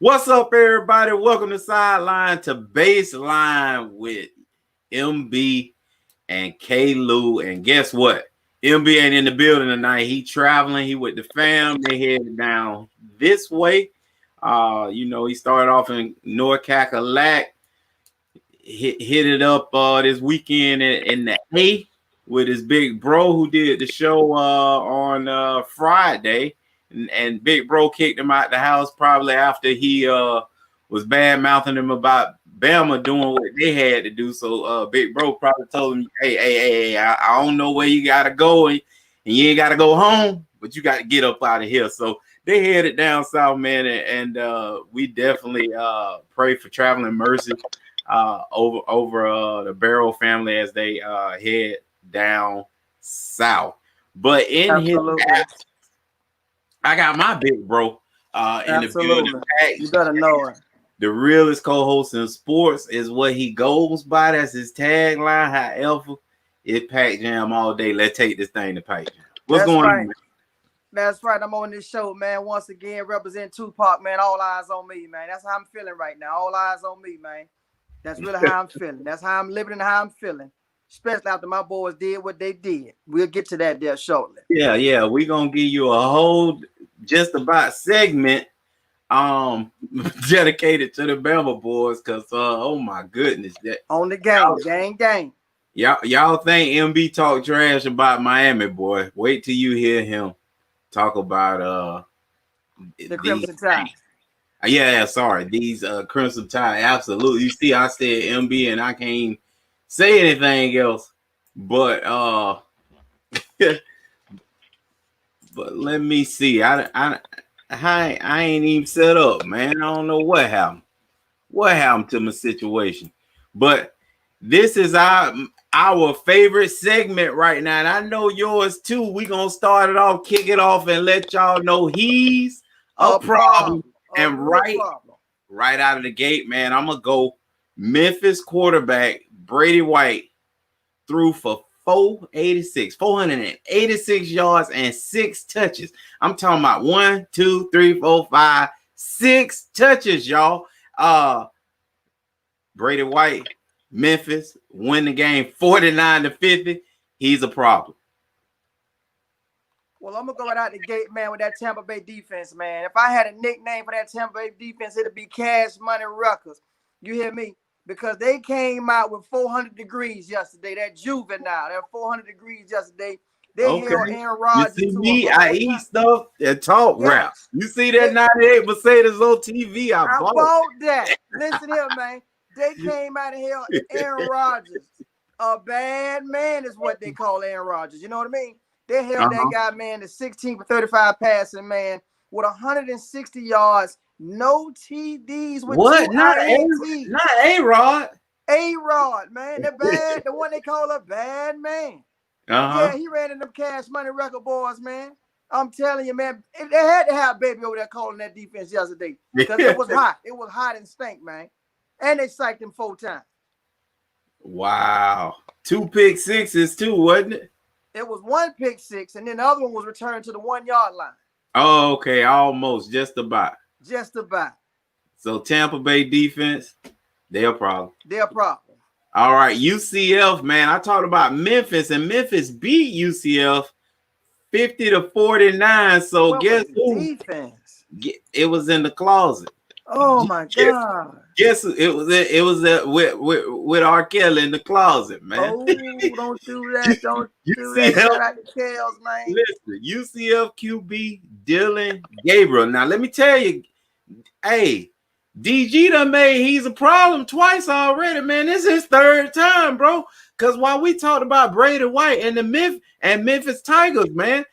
What's up, everybody? Welcome to Sideline to Baseline with MB and K. Lou. And guess what? MB ain't in the building tonight. He traveling. He with the fam. They headed down this way. He started off in North Cackalack. Hit it up this weekend in the A with his big bro who did the show on Friday. And Big Bro kicked him out the house probably after he was bad mouthing him about Bama doing what they had to do. So Big Bro probably told him, hey, I don't know where you gotta go, and you ain't gotta go home, but you got to get up out of here. So they headed down south, man, and we definitely pray for traveling mercy over the Barrow family as they head down south. But in Absolutely. his absence, I got my big bro in the building. You better know it. The realest co-host in sports is what he goes by. That's his tagline. However, it's Pac Jam all day. Let's take this thing to Pac Jam. What's going on? That's right. I'm on this show, man. Once again, represent Tupac, man. All eyes on me, man. That's how I'm feeling right now. All eyes on me, man. That's really how I'm feeling. That's how I'm living and how I'm feeling. Especially after my boys did what they did. We'll get to that there shortly. Yeah. We're gonna give you a whole just about segment dedicated to the Bama boys, because oh my goodness. That on the gang. Y'all think MB talk trash about Miami, boy. Wait till you hear him talk about the Crimson Tide. Yeah, sorry, these Crimson Tide. Absolutely. You see, I said MB and I can't say anything else, but but let me see. I ain't even set up, man. I don't know what happened. What happened to my situation? But this is our favorite segment right now, and I know yours too. We gonna start it off, kick it off, and let y'all know he's a problem. And right out of the gate, man, I'm gonna go Memphis quarterback Brady White threw for 486 yards and 6 touches. I'm talking about 1, 2, 3, 4, 5, 6 touches, y'all. Brady White, Memphis win the game 49-50. He's a problem. Well, I'm gonna go right out the gate, man, with that Tampa Bay defense, man. If I had a nickname for that Tampa Bay defense, it'd be Cash Money Ruckers. You hear me? Because they came out with 400 degrees yesterday. That juvenile, that 400 degrees yesterday. They held Aaron Rodgers. You see me, I eat stuff and talk rap. You see that 98 Mercedes on TV? I bought that. Listen here, man. They came out and held Aaron Rodgers. A bad man is what they call Aaron Rodgers. You know what I mean? They held that guy, man, to 16 for 35 passing, man, with 160 yards, no TDs with what? Not A-Rod. A-Rod, man. The one they call a bad man. Yeah, he ran in them Cash Money Record boys, man. I'm telling you, man, they had to have Baby over there calling that defense yesterday because it was hot. It was hot and stank, man. And they psyched him 4 times. Wow. 2 pick sixes too, wasn't it? It was 1 pick 6, and then the other one was returned to the 1-yard line. Oh, okay. Almost. Just about. So Tampa Bay defense, they're a problem. All right. UCF, man. I talked about Memphis, and Memphis beat UCF 50-49. So guess who? Defense. It was in the closet. Oh my God! Guess it was with R. Kelly in the closet, man. Oh, don't do that! Don't do that! Shout out to Kels, man. Listen, UCF QB Dylan Gabriel. Now let me tell you, hey, DG done made he's a problem twice already, man. This is his 3rd time, bro. Because while we talked about Brady White and the Memphis Tigers, man,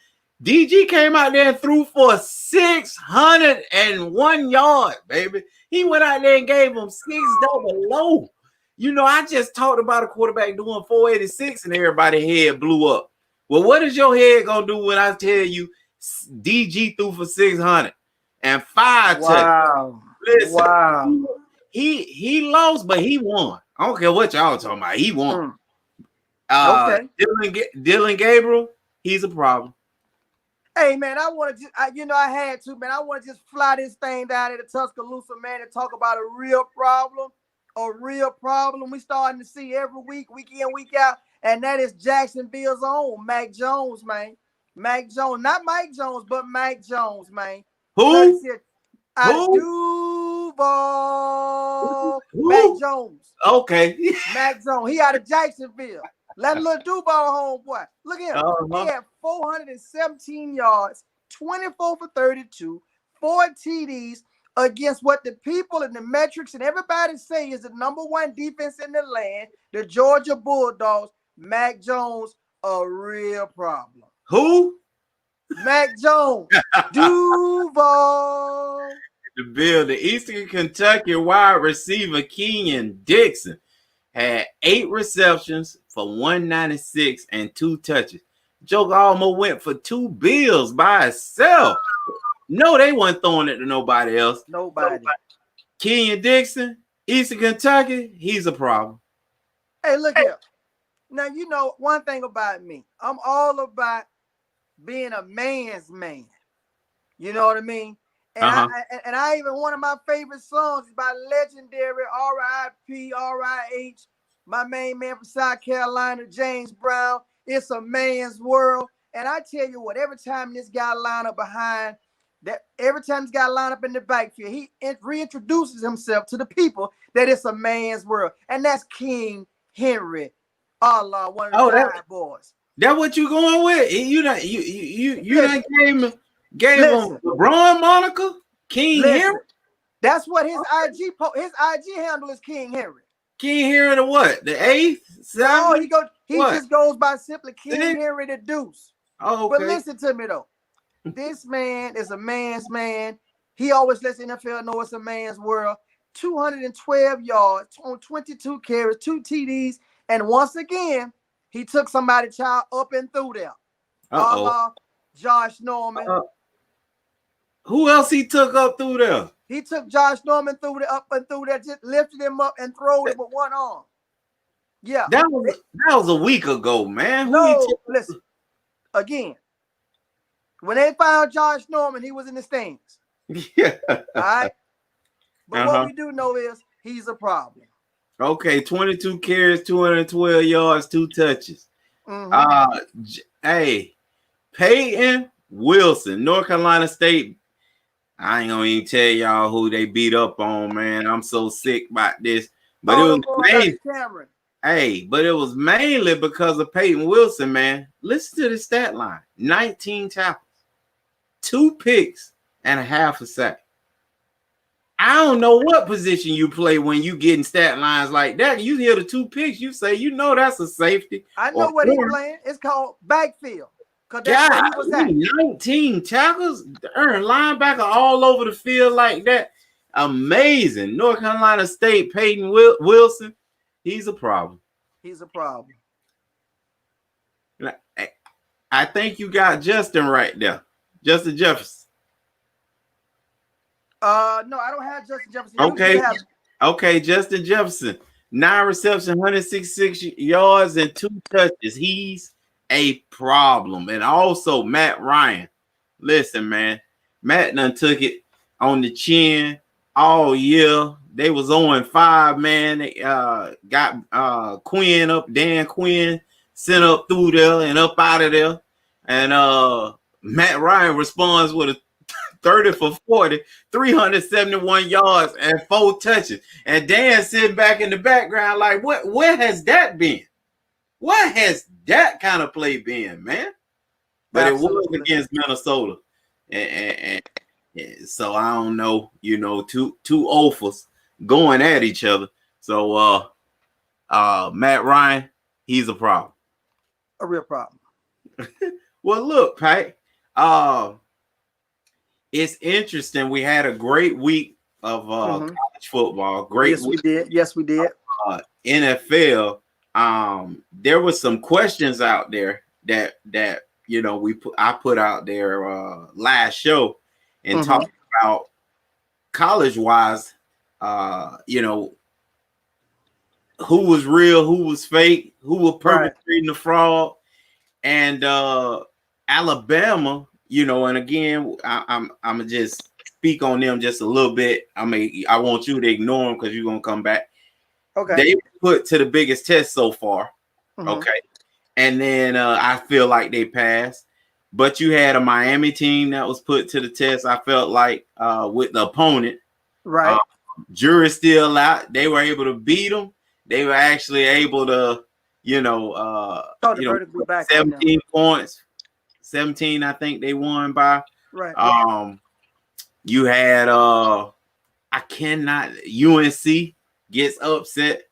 DG came out there and threw for 601 yards, baby. He went out there and gave him 6 double low. You know, I just talked about a quarterback doing 486 and everybody's head blew up. Well, what is your head going to do when I tell you DG threw for 600 and 5 touchdowns? Listen, wow. He lost, but he won. I don't care what y'all talking about. He won. Okay. Dylan Gabriel, he's a problem. Hey man, I want to just, I had to, man. I want to just fly this thing down to Tuscaloosa, man, and talk about a real problem. A real problem we starting to see every week, week in, week out, and that is Jacksonville's own Mac Jones, man. Mac Jones, not Mike Jones, but Mac Jones, man. Who? I Who? Duval. Mac Who? Jones. Okay. Mac Jones. He out of Jacksonville. Let little Duval homeboy. Look at him. Uh-huh. He had 417 yards, 24 for 32, 4 TDs against what the people and the metrics and everybody say is the #1 defense in the land, the Georgia Bulldogs. Mac Jones, a real problem. Who? Mac Jones. Duval. The Eastern Kentucky wide receiver Kenyon Dixon had 8 receptions for 196 and 2 touches. Joker almost went for 2 bills by itself. No, they weren't throwing it to nobody else. Nobody. Kenyon Dixon, Eastern Kentucky, he's a problem. Hey, look here. Now, you know one thing about me. I'm all about being a man's man. You know what I mean? And I even, one of my favorite songs is by legendary R.I.P. R.I.H., my main man from South Carolina, James Brown. It's a man's world. And I tell you what, every time this guy line up behind, every time this guy line up in the backfield, he reintroduces himself to the people that it's a man's world. And that's King Henry, Allah, one of the bad boys. That what you going with? You done gave him LeBron moniker? King Henry? That's what his IG handle is, King Henry. King Henry the what? The 8th? 7th? No, he just goes by simply King Henry the Deuce. Oh, okay. But listen to me though. This man is a man's man. He always lets the NFL know it's a man's world. 212 yards on 22 carries, 2 TDs, and once again, he took somebody's child up and through there. Josh Norman. Who else he took up through there? He took Josh Norman up and through there, just lifted him up and threw it with one arm. Yeah. That was a week ago, man. Listen. Again, when they found Josh Norman, he was in the stands. Yeah. All right. But what we do know is he's a problem. Okay, 22 carries, 212 yards, 2 touches. Hey, Peyton Wilson, North Carolina State. I ain't gonna even tell y'all who they beat up on, man. I'm so sick about this. But it was mainly because of Peyton Wilson, man. Listen to the stat line: 19 tackles, 2 picks, and a half a sack. I don't know what position you play when you getting stat lines like that. You hear the 2 picks, you say, that's a safety. I know what he's playing. It's called backfield. God, 19 tackles, earn linebacker all over the field like that. Amazing. North Carolina State, Peyton Wilson, he's a problem. He's a problem. I think you got Justin right there. Justin Jefferson. No, I don't have Justin Jefferson. Okay, Justin Jefferson. 9 receptions, 166 yards, and 2 touches. He's a problem. And also Matt Ryan. Listen, man. Matt done took it on the chin all year. They was 0-5, man. They got Quinn up, Dan Quinn sent up through there and up out of there. And Matt Ryan responds with a 30 for 40, 371 yards and 4 touches. And Dan sitting back in the background like, where has that been? What has that kind of play been, man? But Absolutely. It was against Minnesota. And so I don't know, two offers going at each other. So Matt Ryan, he's a problem. A real problem. Well, look, Pat, it's interesting. We had a great week of college football. Great week. Yes, we did. NFL. There was some questions out there that I put out there last show and talked about college wise, who was real, who was fake, who was perpetrating the fraud, and Alabama and again, I'm gonna just speak on them just a little bit. I want you to ignore them because you're gonna come back. Okay. They put to the biggest test so far. Mm-hmm. Okay. And then I feel like they passed. But you had a Miami team that was put to the test, I felt like, with the opponent. Right. Jury's still out. They were able to beat them. They were actually able to, 17 points. 17, I think they won by. Right. You had UNC gets upset.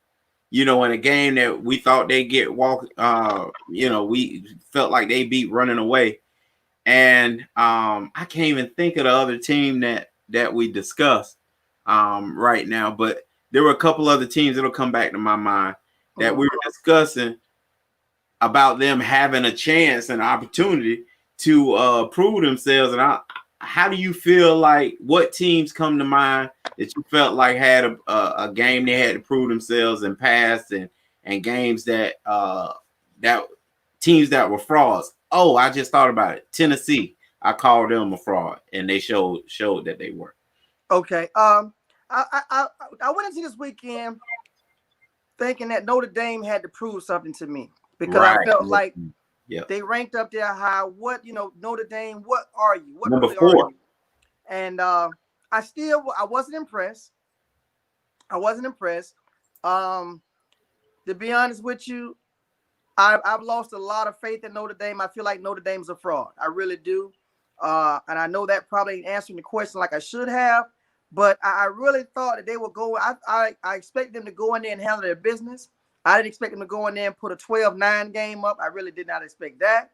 In a game that we thought they'd get we felt like they beat running away. And I can't even think of the other team that we discussed right now, but there were a couple other teams that'll come back to my mind that we were discussing about them having a chance and opportunity to prove themselves. And how do you feel like, what teams come to mind that you felt like had a game they had to prove themselves and passed, and games that teams that were frauds? Oh, I just thought about it. Tennessee, I called them a fraud, and they showed that they were. Okay. I went into this weekend thinking that Notre Dame had to prove something to me, because I felt like they ranked up there high. What, Notre Dame, what are you? What number really 4? Are you? And I wasn't impressed. I wasn't impressed. To be honest with you, I've lost a lot of faith in Notre Dame. I feel like Notre Dame's a fraud. I really do. And I know that probably ain't answering the question like I should have, but I really thought that they would go. I expect them to go in there and handle their business. I didn't expect them to go in there and put a 12-9 game up. I really did not expect that,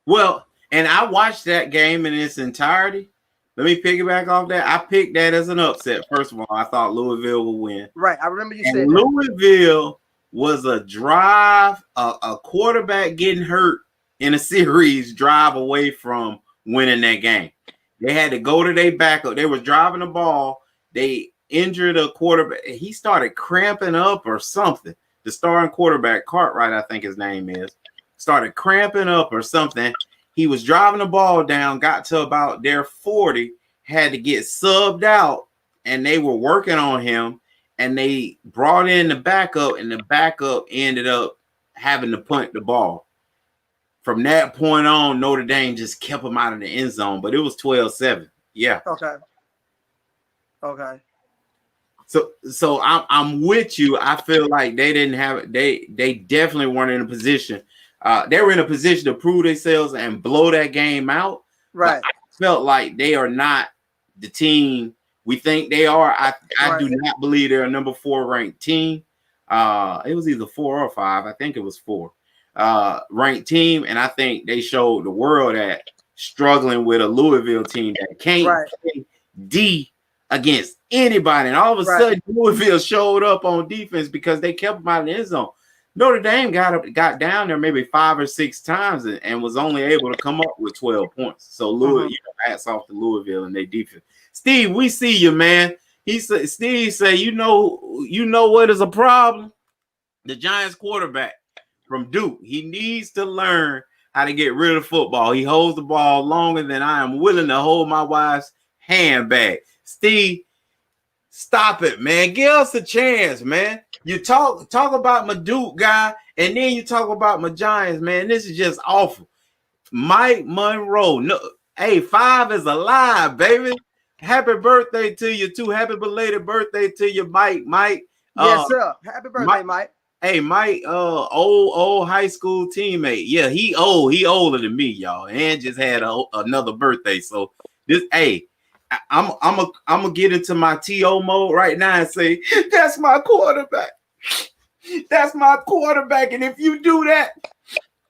Well, and I watched that game in its entirety. Let me piggyback off that. I picked that as an upset. First of all, I thought Louisville would win. Right. I remember you said that. Louisville was a drive, a quarterback getting hurt in a series drive away from winning that game. They had to go to their backup. They were driving the ball. They injured a quarterback. He started cramping up or something. The starting quarterback, Cartwright, I think his name is, started cramping up or something. He was driving the ball down, got to about their 40, had to get subbed out, and they were working on him. And they brought in the backup, and the backup ended up having to punt the ball. From that point on, Notre Dame just kept them out of the end zone, but it was 12-7. Yeah. Okay. So I'm with you. I feel like they didn't have they definitely weren't in a position. They were in a position to prove themselves and blow that game out. Right. I felt like they are not the team we think they are. I do not believe they're a number 4 ranked team. It was either 4 or 5. I think it was 4 ranked team, and I think they showed the world that struggling with a Louisville team that can't play D against anybody, and all of a sudden Louisville showed up on defense because they kept them out of the end zone. Notre Dame got down there maybe 5 or 6 times and was only able to come up with 12 points. So hats off to Louisville and their defense. Steve, we see you, man. Steve say, you know what is a problem? The Giants quarterback from Duke. He needs to learn how to get rid of football. He holds the ball longer than I am willing to hold my wife's handbag. Steve, stop it, man. Give us a chance, man. You talk about my Duke guy, and then you talk about my Giants, man. This is just awful. Mike Monroe. No, hey, 5 is alive, baby. Happy birthday to you, too. Happy belated birthday to you, Mike. Mike. Yes, sir. Happy birthday, Mike. Hey, Mike, old high school teammate. Yeah, he older than me, y'all. And just had another birthday. So this, hey, I'm gonna get into my TO mode right now and say, that's my quarterback. That's my quarterback. And if you do that,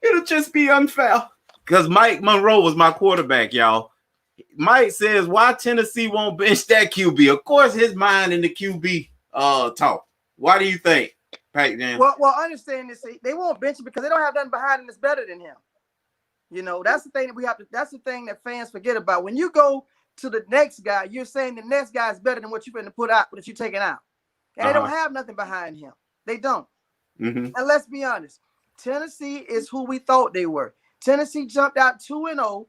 it'll just be unfair. Because Mike Monroe was my quarterback, y'all. Mike says, why Tennessee won't bench that QB? Of course, his mind in the QB talk. Why do you think, Pac-Man? Well, understand this. They won't bench him because they don't have nothing behind him that's better than him. That's the thing that we have to. That's the thing that fans forget about. When you go to the next guy, you're saying the next guy is better than what you're going to put out, that you're taking out. And they don't have nothing behind him. They don't. And let's be honest. Tennessee is who we thought they were. Tennessee jumped out 2-0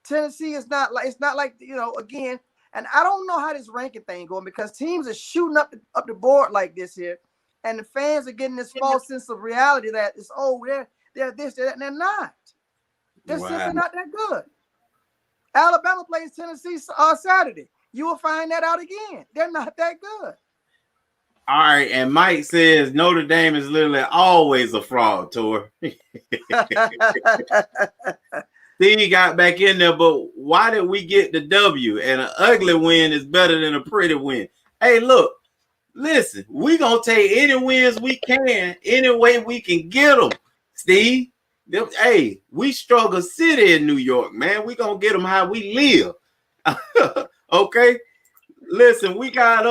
Tennessee is not like, it's not like, you know, again, and I don't know how this ranking thing going, because teams are shooting up the board like this here, and the fans are getting this false sense of reality that it's, oh, they're this, they're that, and they're not. They're simply not that good. Alabama plays Tennessee Saturday. You will find that out again. They're not that good. All right, and Mike says Notre Dame is literally always a fraud, Tor. Steve got back in there, but why did we get the W? And an ugly win is better than a pretty win. Hey, look, listen, we gonna take any wins we can, any way we can get them, Steve. Hey, we struggle city in New York, man. We gonna get them how we live. Okay, listen, we got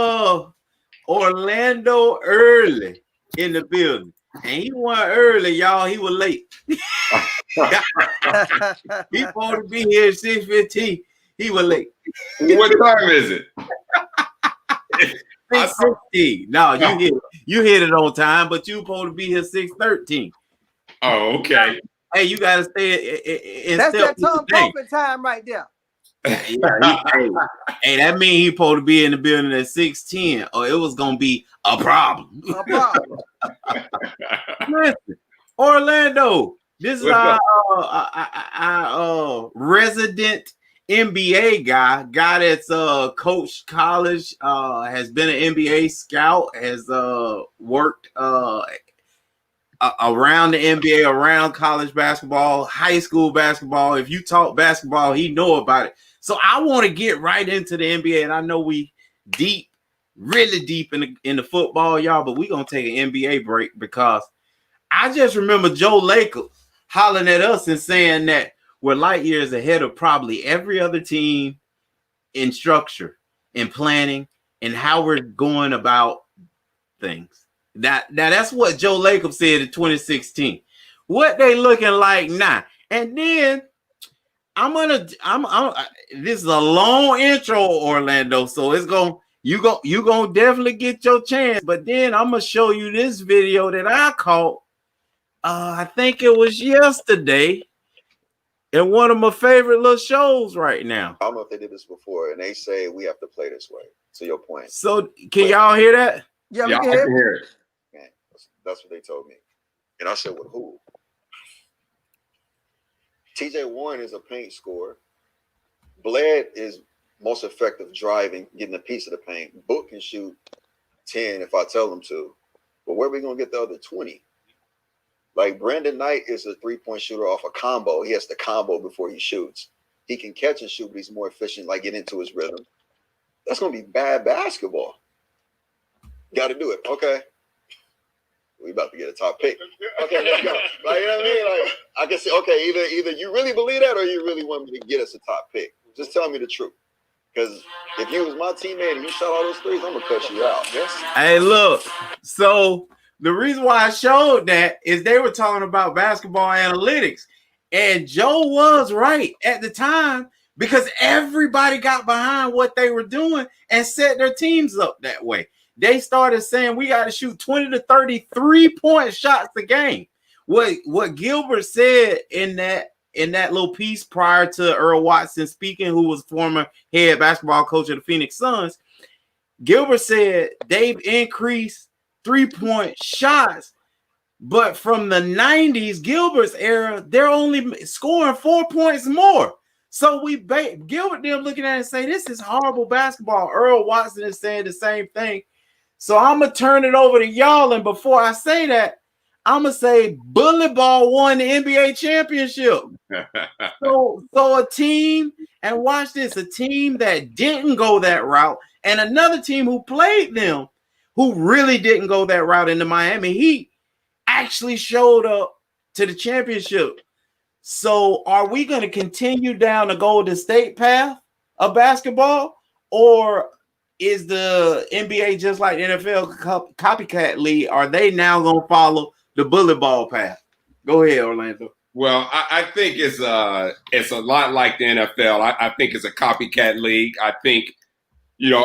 Orlando Early in the building, and he won early, y'all. He was late. He supposed to be here at 6:15. He was late. What time is it? 6:16. No, you hit it on time, but you supposed to be here 6:13. Oh, okay. Hey, you gotta stay. That's that Tom Coughlin time right there. Hey, that means he supposed to be in the building at 6:10, or it was gonna be a problem. A problem. Listen, Orlando, this is our resident NBA guy that's coached college, has been an NBA scout, has worked around the NBA, around college basketball, high school basketball. If you talk basketball, he know about it. So I want to get right into the NBA, and I know we really deep in the football, y'all, but we gonna take an NBA break, because I just remember Joe Lacob hollering at us and saying that we're light years ahead of probably every other team in structure, in planning, and how we're going about things. Now that's what Joe Lacob said in 2016. What they looking like now? And then this is a long intro, Orlando, so you gonna definitely get your chance. But then I'm gonna show you this video that I caught. I think it was yesterday, in one of my favorite little shows right now. I don't know if they did this before, and they say we have to play this way. To your point. So can y'all hear that? Yeah, I can hear it. Man, that's what they told me. And I said, "With who?" TJ Warren is a paint scorer. Bled is most effective driving, getting a piece of the paint. Book can shoot 10 if I tell him to. But where are we going to get the other 20? Like Brandon Knight is a three-point shooter off a combo. He has to combo before he shoots. He can catch and shoot, but he's more efficient, like get into his rhythm. That's going to be bad basketball. Got to do it. Okay. We about to get a top pick. Okay, let's go. Like, you know what I mean? Like, I can say, okay, either you really believe that, or you really want me to get us a top pick. Just tell me the truth. Because if you was my teammate and you shot all those threes, I'm gonna cut you out. Yes. Hey, look. So the reason why I showed that is they were talking about basketball analytics, and Joe was right at the time, because everybody got behind what they were doing and set their teams up that way. They started saying we got to shoot 20 to 30 3-point shots a game. What Gilbert said in that little piece prior to Earl Watson speaking, who was former head basketball coach of the Phoenix Suns, Gilbert said they've increased 3-point shots, but from the 90s, Gilbert's era, they're only scoring 4 points more. So Gilbert them looking at it and say, this is horrible basketball. Earl Watson is saying the same thing. So I'm going to turn it over to y'all. And before I say that, I'm going to say Bully Ball won the NBA championship. So a team, and watch this, a team that didn't go that route, and another team who played them, who really didn't go that route in the Miami Heat, actually showed up to the championship. So are we going to continue down the Golden State path of basketball, or is the NBA just like the NFL copycat league? Are they now going to follow the Bully Ball path? Go ahead, Orlando. Well, I think it's a lot like the NFL. I think it's a copycat league. I think,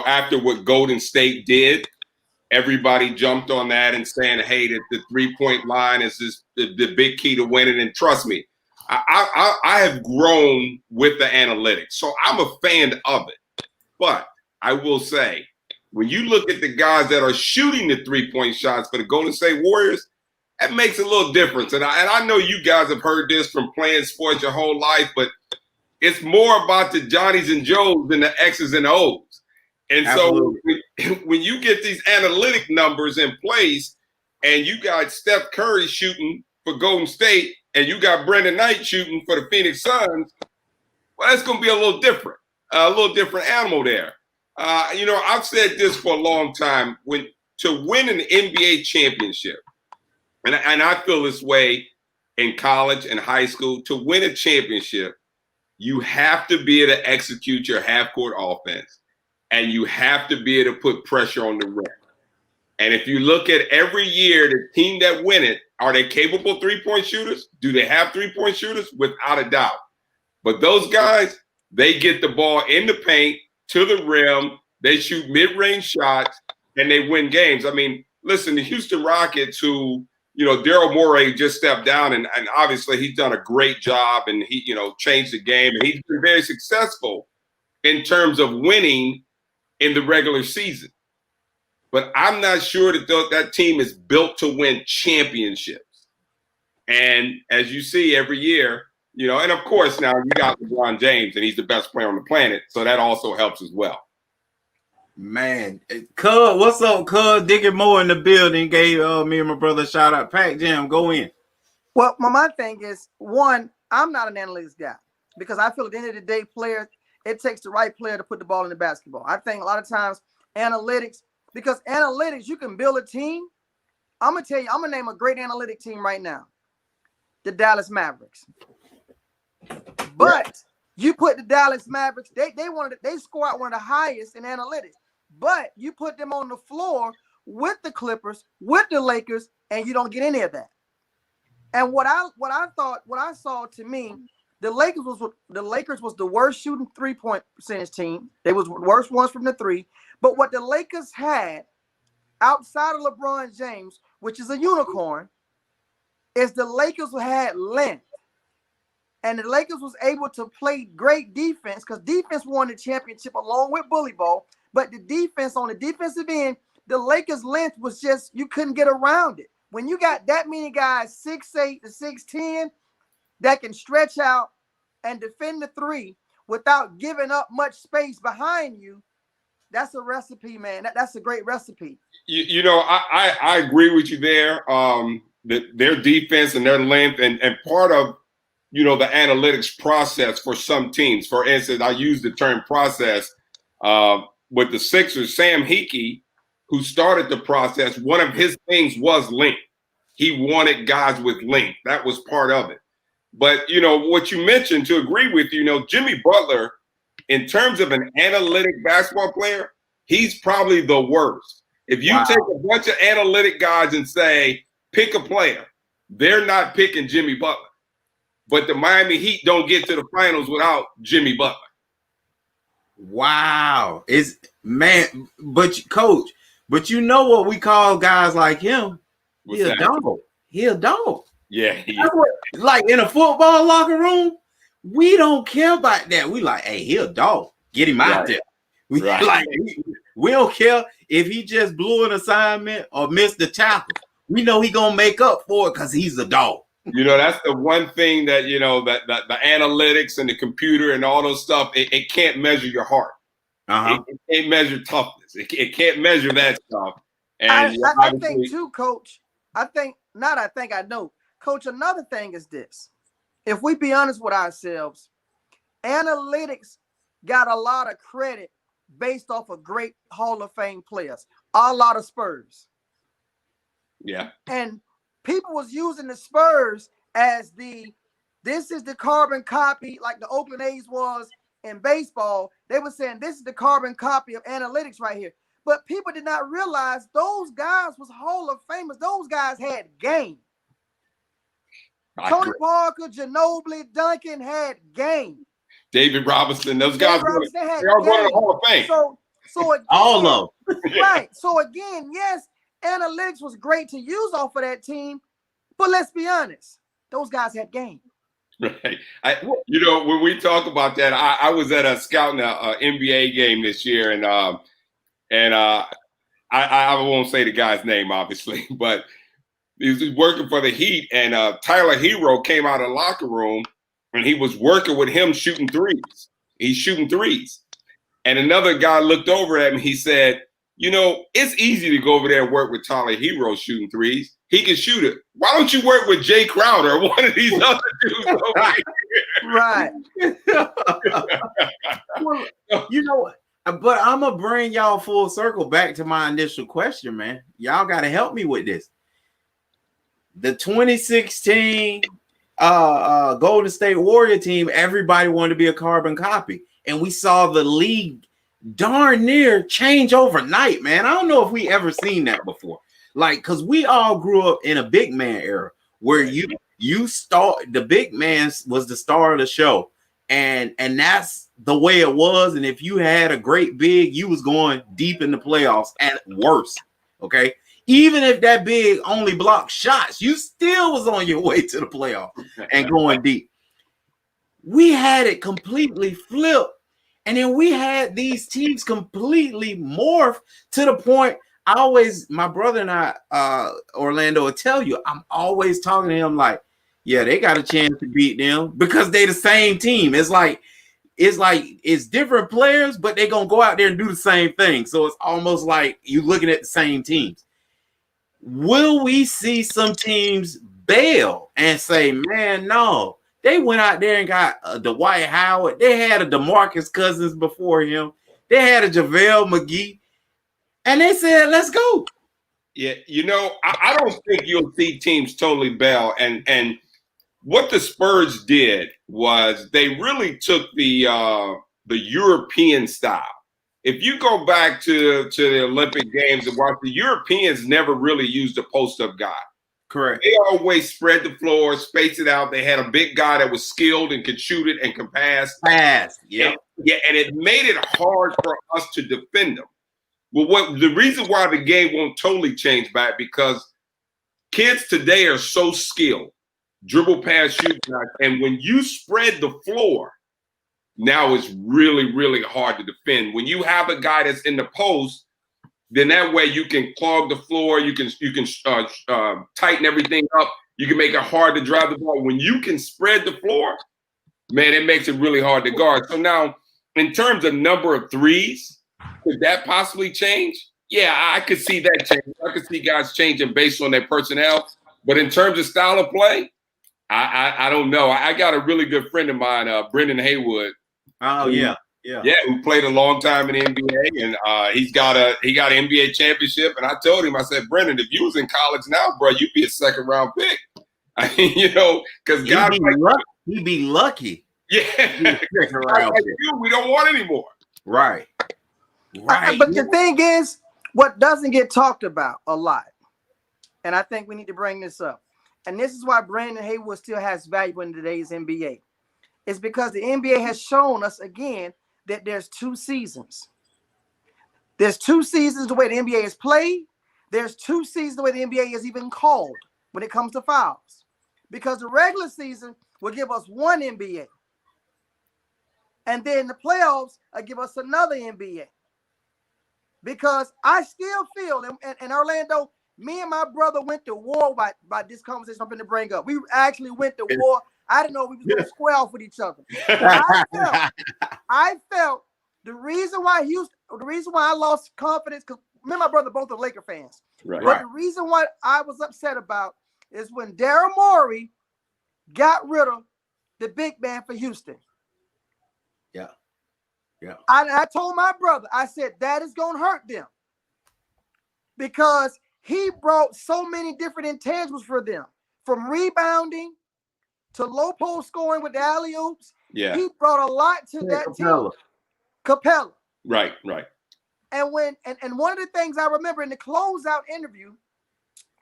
after what Golden State did, everybody jumped on that and saying, hey, that the 3-point line is just the big key to winning. And trust me, I have grown with the analytics, so I'm a fan of it. But I will say, when you look at the guys that are shooting the 3-point shots for the Golden State Warriors, that makes a little difference. And I know you guys have heard this from playing sports your whole life, but it's more about the Johnnies and Joes than the X's and O's. And Absolutely. So when you get these analytic numbers in place and you got Steph Curry shooting for Golden State and you got Brandon Knight shooting for the Phoenix Suns, well, that's going to be a little different animal there. I've said this for a long time. To win an NBA championship, and I feel this way in college and high school, to win a championship, you have to be able to execute your half-court offense, and you have to be able to put pressure on the rim. And if you look at every year, the team that win it, are they capable three-point shooters? Do they have three-point shooters? Without a doubt. But those guys, they get the ball in the paint, to the rim, they shoot mid-range shots, and they win games. I mean, listen, the Houston Rockets, who, Daryl Morey just stepped down, and obviously he's done a great job, and he, changed the game, and he's been very successful in terms of winning in the regular season. But I'm not sure that team is built to win championships. And as you see every year, and of course now you got LeBron James, and he's the best player on the planet, so that also helps as well. Man, Cuz, what's up, Cuz? Dickie Moore in the building gave me and my brother a shout out. Pac Jam, go in. Well, my thing is, one, I'm not an analytics guy because I feel at the end of the day, it takes the right player to put the ball in the basketball. I think a lot of times because analytics, you can build a team. I'm going to name a great analytic team right now. The Dallas Mavericks. But you put the Dallas Mavericks, they score out one of the highest in analytics. But you put them on the floor with the Clippers, with the Lakers, and you don't get any of that. And what I saw to me, the Lakers was the worst shooting 3-point percentage team. They was the worst ones from the three. But what the Lakers had outside of LeBron James, which is a unicorn, is the Lakers had length. And the Lakers was able to play great defense because defense won the championship along with bully ball. But the defense on the defensive end, the Lakers' length was just, you couldn't get around it. When you got that many guys, 6'8" to 6'10", that can stretch out and defend the three without giving up much space behind you, that's a recipe, man. That's a great recipe. I agree with you there. Their defense and their length and part of, the analytics process for some teams. For instance, I use the term process with the Sixers. Sam Hinkie, who started the process, one of his things was length. He wanted guys with length. That was part of it. But, what you mentioned, to agree with you, Jimmy Butler, in terms of an analytic basketball player, he's probably the worst. If you take a bunch of analytic guys and say, pick a player, they're not picking Jimmy Butler. But the Miami Heat don't get to the finals without Jimmy Butler. Wow. Coach, but you know what we call guys like him? He a dog. He a dog. Yeah. Like in a football locker room, we don't care about that. We like, hey, he a dog. Get him out there. We don't care if he just blew an assignment or missed the tackle. We know he gonna make up for it because he's a dog. That's the one thing that, that the analytics and the computer and all those stuff, it can't measure your heart. It can't measure toughness. It can't measure that stuff. And I think too, Coach, I know. Coach, another thing is this. If we be honest with ourselves, analytics got a lot of credit based off of great Hall of Fame players, a lot of Spurs. Yeah. And people was using the Spurs as this is the carbon copy, like the Oakland A's was in baseball. They were saying this is the carbon copy of analytics right here. But people did not realize those guys was Hall of Famers. Those guys had game. Tony Parker, Ginobili, Duncan had game. David Robinson, those guys they're all going to the Hall of Fame. So again, all of them. Right. So again, yes, analytics was great to use off of that team, but let's be honest, those guys had game. Right. When we talk about that, I was at a scouting a NBA game this year, and I won't say the guy's name, obviously, but he was working for the Heat, and Tyler Hero came out of the locker room, and he was working with him shooting threes. He's shooting threes. And another guy looked over at him, he said, it's easy to go over there and work with Tyler Hero shooting threes. He can shoot it. Why don't you work with Jay Crowder or one of these other dudes over here? Right. Well, but I'm going to bring y'all full circle back to my initial question, man. Y'all got to help me with this. The 2016 Golden State Warrior team, everybody wanted to be a carbon copy. And we saw the league darn near change overnight, man. I don't know if we ever seen that before. Like, because we all grew up in a big man era where the big man was the star of the show. And that's the way it was. And if you had a great big, you was going deep in the playoffs at worst. Okay. Even if that big only blocked shots, you still was on your way to the playoff and going deep. We had it completely flipped. And then we had these teams completely morph to the point. My brother and I, Orlando, will tell you, I'm always talking to him like, yeah, they got a chance to beat them because they the same team. It's different players, but they're going to go out there and do the same thing. So it's almost like you're looking at the same teams. Will we see some teams bail and say, man, no, they went out there and got Dwight Howard. They had a DeMarcus Cousins before him. They had a JaVale McGee. And they said, let's go. Yeah, I don't think you'll see teams totally bail. And what the Spurs did was they really took the European style. If you go back to the Olympic Games and watch, the Europeans never really used a post-up guy. Correct. They always spread the floor, space it out. They had a big guy that was skilled and could shoot it and could pass. Yeah. And it made it hard for us to defend them. Well, the reason why the game won't totally change back because kids today are so skilled, dribble, pass, shoot, and when you spread the floor, now it's really, really hard to defend. When you have a guy that's in the post, then that way you can clog the floor, you can tighten everything up, you can make it hard to drive the ball. When you can spread the floor, man, it makes it really hard to guard. So now, in terms of number of threes, could that possibly change? Yeah, I could see that change. I could see guys changing based on their personnel. But in terms of style of play, I don't know. I got a really good friend of mine, Brendan Haywood. Oh, yeah, who played a long time in the NBA, and he got an NBA championship. And I told him, I said, Brendan, if you was in college now, bro, you'd be a second-round pick. I mean, because guys he'd be lucky. Yeah, guys like you, we don't want anymore. Right. But the thing is, what doesn't get talked about a lot, and I think we need to bring this up, and this is why Brandon Haywood still has value in today's NBA, is because the NBA has shown us again that there's two seasons. There's two seasons the way the NBA is played. There's two seasons the way the NBA is even called when it comes to fouls. Because the regular season will give us one NBA. And then the playoffs will give us another NBA. Because I still feel, and Orlando, me and my brother went to war by this conversation I'm going to bring up. We actually went to war. I didn't know we was going to square off with each other. I felt the reason why I lost confidence, because me and my brother both are Laker fans. Right. But the reason why I was upset about is when Daryl Morey got rid of the big man for Houston. Yeah. I told my brother, I said, that is going to hurt them because he brought so many different intangibles for them, from rebounding to low post scoring with the alley-oops. Yeah. He brought a lot to that team. Capella. Right. And one of the things I remember in the closeout interview,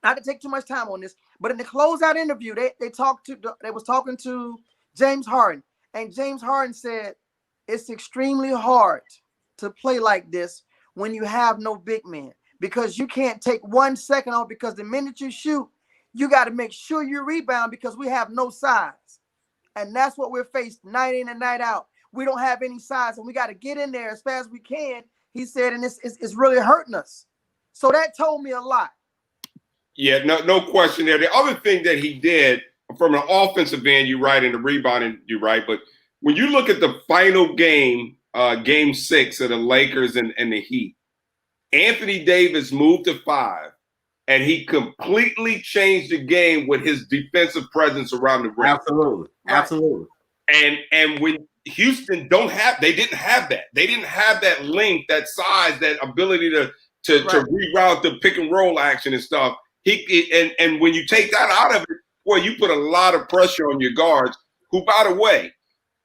not to take too much time on this, but in the closeout interview, they was talking to James Harden, and James Harden said, it's extremely hard to play like this when you have no big man because you can't take 1 second off because the minute you shoot, you got to make sure you rebound because we have no size. And that's what we're faced night in and night out. We don't have any size, and we got to get in there as fast as we can, he said, and it's really hurting us. So that told me a lot. Yeah, no question there. The other thing that he did from an offensive end, you're right, and the rebounding, you're right. But when you look at the final game, game 6 of the Lakers and the Heat, Anthony Davis moved to 5, and he completely changed the game with his defensive presence around the rim. Absolutely. Right. Absolutely. And when Houston didn't have that. They didn't have that length, that size, that ability to reroute the pick and roll action and stuff. And when you take that out of it, boy, you put a lot of pressure on your guards, who, by the way,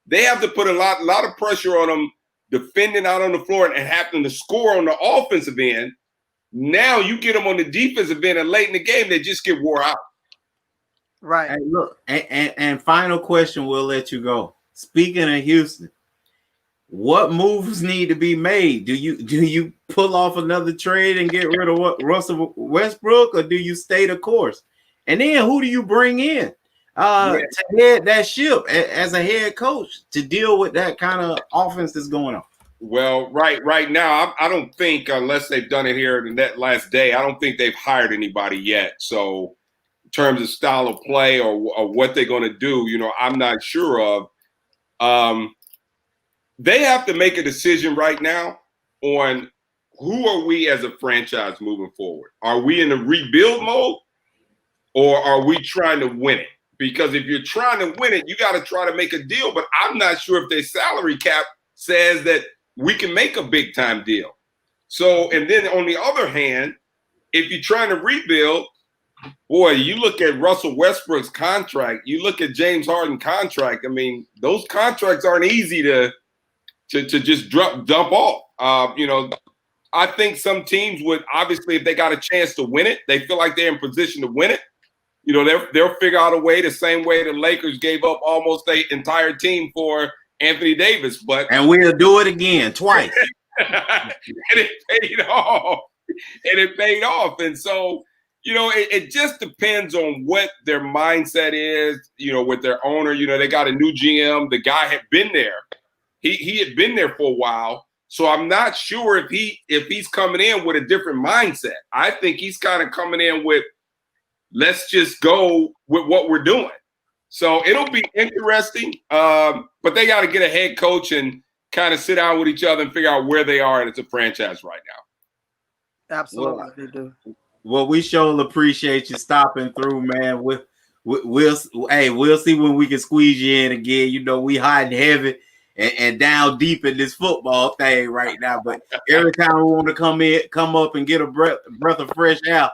they have to put a lot of pressure on them defending out on the floor and having to score on the offensive end. Now you get them on the defensive end, and late in the game, they just get wore out. Right. Hey, look, and final question, we'll let you go. Speaking of Houston, what moves need to be made? Do you pull off another trade and get rid of Russell Westbrook, or do you stay the course? And then who do you bring in to head that ship as a head coach to deal with that kind of offense that's going on? Well, right now, I don't think, unless they've done it here in that last day, I don't think they've hired anybody yet. So in terms of style of play or what they're going to do, I'm not sure of. They have to make a decision right now on who are we as a franchise moving forward. Are we in a rebuild mode, or are we trying to win it? Because if you're trying to win it, you got to try to make a deal. But I'm not sure if their salary cap says that we can make a big time deal. So, and then on the other hand, if you're trying to rebuild, boy, you look at Russell Westbrook's contract, you look at James Harden's contract. I mean, those contracts aren't easy to just dump off. I think some teams would, obviously, if they got a chance to win it, they feel like they're in position to win it. They'll figure out a way, the same way the Lakers gave up almost the entire team for Anthony Davis. And we'll do it again twice. And it paid off. And so, it just depends on what their mindset is, with their owner. They got a new GM. The guy had been there. He had been there for a while. So I'm not sure if he's coming in with a different mindset. I think he's kind of coming in with, let's just go with what we're doing. So it'll be interesting. But they got to get a head coach and kind of sit down with each other and figure out where they are as a franchise right now. Absolutely, they do. Well, we sure appreciate you stopping through, man. We'll see when we can squeeze you in again. We hot and heavy and down deep in this football thing right now. But every time we want to come up and get a breath of fresh air,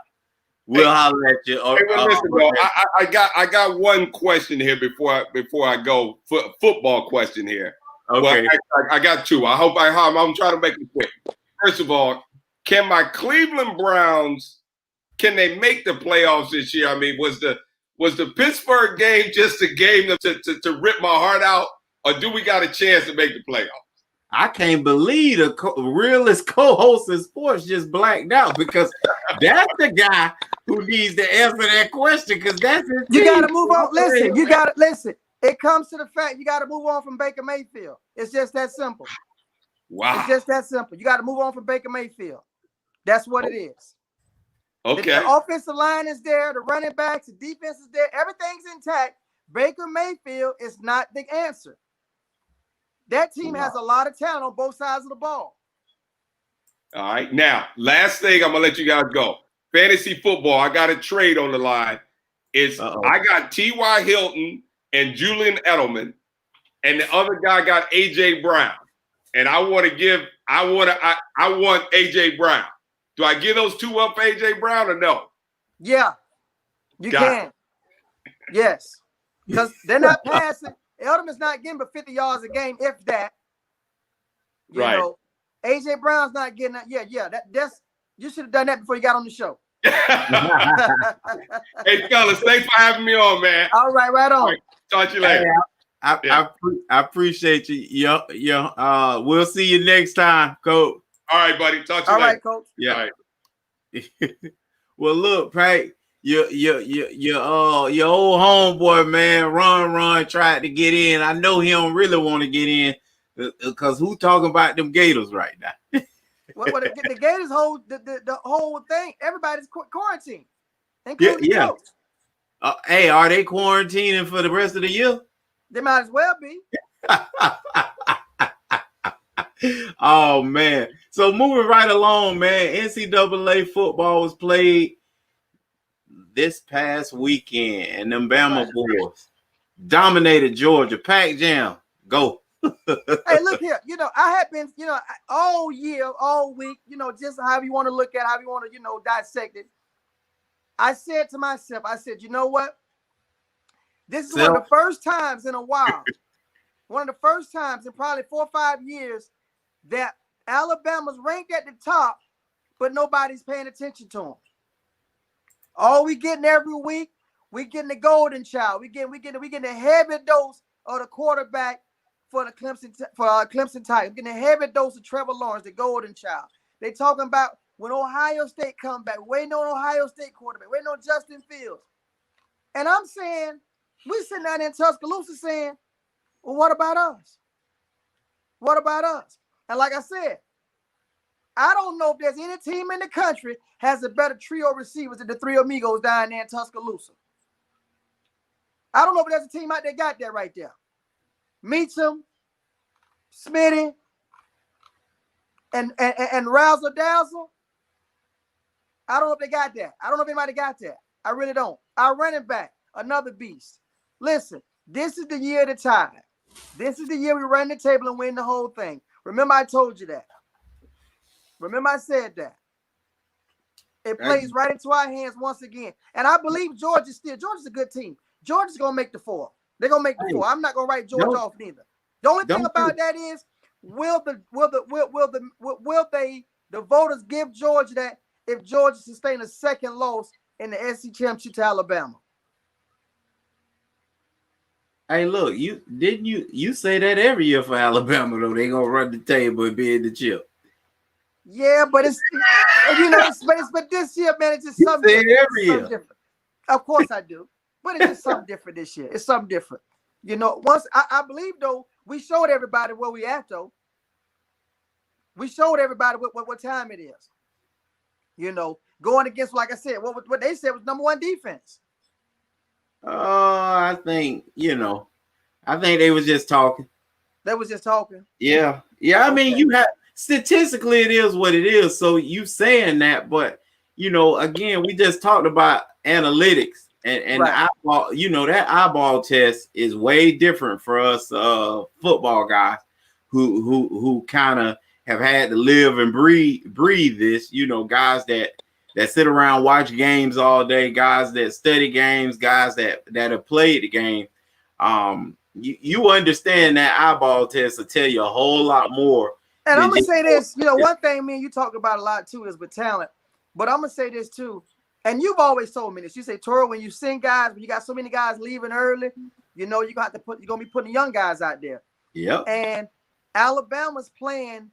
we'll holler at you. Listen, bro, I got one question here before I go. Football question here. Okay. Well, I got two. I'm trying to make it quick. First of all, can my Cleveland Browns, can they make the playoffs this year? I mean, was the Pittsburgh game just a game to rip my heart out, or do we got a chance to make the playoffs? I can't believe the realest co-host in sports just blacked out, because that's the guy who needs to answer that question, because that's his You team. got to move on. Listen, you got to listen. It comes to the fact you got to move on from Baker Mayfield. It's just that simple. Wow. It's just that simple. You got to move on from Baker Mayfield. That's what it is. Okay. The offensive line is there. The running backs, the defense is there. Everything's intact. Baker Mayfield is not the answer. That team has a lot of talent on both sides of the ball. All right. Now, last thing, I'm going to let you guys go. Fantasy football, I got a trade on the line. I got T.Y. Hilton and Julian Edelman, and the other guy got A.J. Brown. And I want A.J. Brown. Do I give those two up for A.J. Brown or no? Yeah, you can. Yes, because they're not passing. Edelman's not getting but 50 yards a game, if that. You know, A.J. Brown's not getting that. Yeah. That's you should have done that before you got on the show. Hey, fellas, thanks for having me on, man. All right, right on. Right, talk to you later. I appreciate you. We'll see you next time, Coach. All right, buddy. Talk to you later. All right, Coach. Yeah. All right. Well, look, Pat, your old homeboy, man, Ron tried to get in. I know he don't really want to get in because who talking about them Gators right now? What the Gators hold the whole thing. Everybody's quarantined, including the coach. Hey, are they quarantining for the rest of the year? They might as well be. Oh man! So moving right along, man. NCAA football was played this past weekend, and them Bama boys dominated Georgia. Pac Jam, go. Hey, look here. I have been, all year, all week, just however you want to look at it, however you want to, dissect it. I said to myself, you know what? This is one of the first times in a while, one of the first times in probably 4 or 5 years that Alabama's ranked at the top, but nobody's paying attention to them. All we getting every week, we getting the golden child. We getting a heavy dose of the quarterback for the Clemson Tigers. We're getting a heavy dose of Trevor Lawrence, the golden child. They talking about when Ohio State come back, waiting on Ohio State quarterback, waiting on Justin Fields. And I'm saying, we sitting down in Tuscaloosa saying, well, what about us? What about us? And like I said, I don't know if there's any team in the country has a better trio of receivers than the three amigos down there in Tuscaloosa. I don't know if there's a team out there got that right there. Meacham, Smitty, and Razzle Dazzle. I don't know if they got that. I don't know if anybody got that. I really don't. Our running back, another beast. Listen, this is the year of the Tide. This is the year we run the table and win the whole thing. Remember, I told you that. Remember, I said that. It plays right into our hands once again. And I believe Georgia's a good team. Georgia's going to make the 4. They're going to make the 4. I'm not going to write Georgia off neither. The only thing about that is, will the voters give Georgia that if Georgia sustained a second loss in the SEC championship to Alabama? Hey, look, you say that every year for Alabama though. They gonna run the table and be in the chip. Yeah, but it's but this year, man, it's just something different. Every year. Different. Of course I do, but it's just something different this year. It's something different. Once I believe though, we showed everybody where we at though. We showed everybody what time it is. Going against, like I said, what they said was number 1 defense. I think they was just talking. They was just talking. Yeah. I mean, you have statistically it is what it is. So you saying that, but again, we just talked about analytics and right. Eyeball. That eyeball test is way different for us football guys who kind of have had to live and breathe this. Guys that sit around, watch games all day, guys that study games, guys that have played the game. You understand that eyeball test will tell you a whole lot more. And I'm going to say this, one thing me and you talk about a lot too is with talent, but I'm going to say this too. And you've always told me this. You say, Toro, when you send guys, when you got so many guys leaving early, you're going to be putting young guys out there. Yeah. And Alabama's playing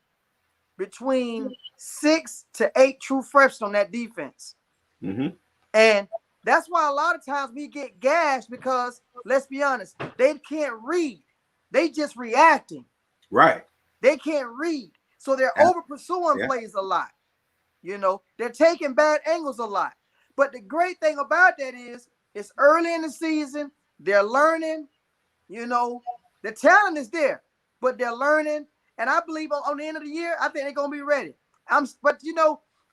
between 6 to 8 true freshmen on that defense. Mm-hmm. And that's why a lot of times we get gashed because, let's be honest, they can't read. They just reacting. Right. They can't read. So they're over pursuing plays a lot. They're taking bad angles a lot. But the great thing about that is it's early in the season. They're learning. The talent is there, but they're learning. And I believe on the end of the year, I think they're going to be ready. But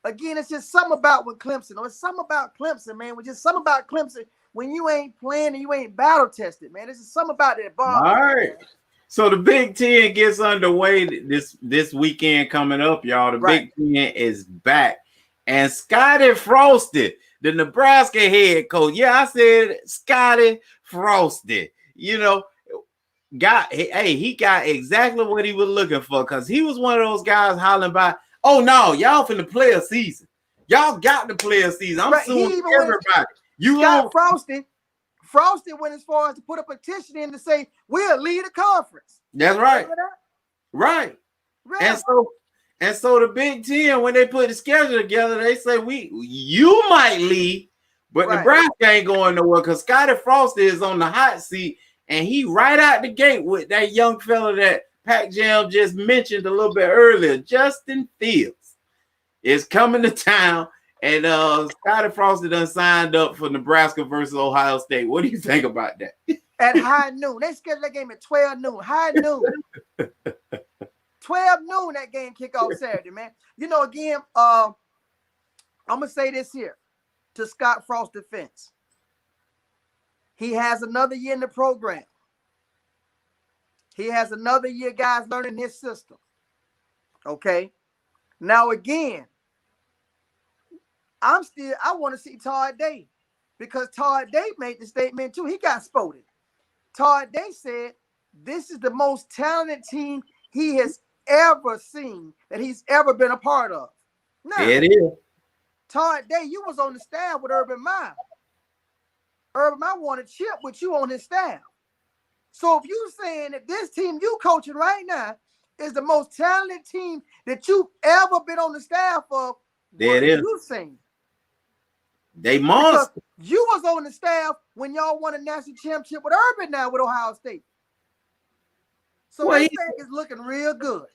again, it's just something about with Clemson. It's something about Clemson, man. It's just something about Clemson when you ain't playing and you ain't battle tested, man. There's just something about that ball. All right. So the Big Ten gets underway this weekend coming up, y'all. The Big Ten is back. And Scotty Frosty, the Nebraska head coach. Yeah, I said Scotty Frosty. He got exactly what he was looking for because he was one of those guys hollering by, oh no, y'all finna play a season. Y'all got to play a season. I'm suing everybody. You got Frosty went as far as to put a petition in to say we'll lead a conference. That's right. Right. And so the Big Ten, when they put the schedule together, they say you might lead, But Right. Nebraska ain't going nowhere because Scotty Frost is on the hot seat, and he right out the gate with that young fella that Pac Jam just mentioned a little bit earlier, Justin Fields, is coming to town, and Scotty Frost done signed up for Nebraska versus Ohio State. What do you think about that? At high noon. They scheduled that game at 12 noon. High noon. 12 noon that game kick off Saturday, man. You know, again, I'm going to say this here to Scott Frost's defense. He has another year in the program. He has another year, guys, learning his system. Okay? Now, again, I want to see Todd Day because Todd Day made the statement too. He got spotted. Todd Day said, this is the most talented team he has ever seen, that he's ever been a part of. Now, It is. Todd Day, you was on the staff with Urban Meyer. Urban Meyer wanted to chip with you on his staff. So if you saying that this team you coaching right now is the most talented team that you've ever been on the staff of, There what it is. you saying? They Because monster. you was on the staff when y'all won a national championship with Urban now with Ohio State. So Well, this he- thing is looking real good.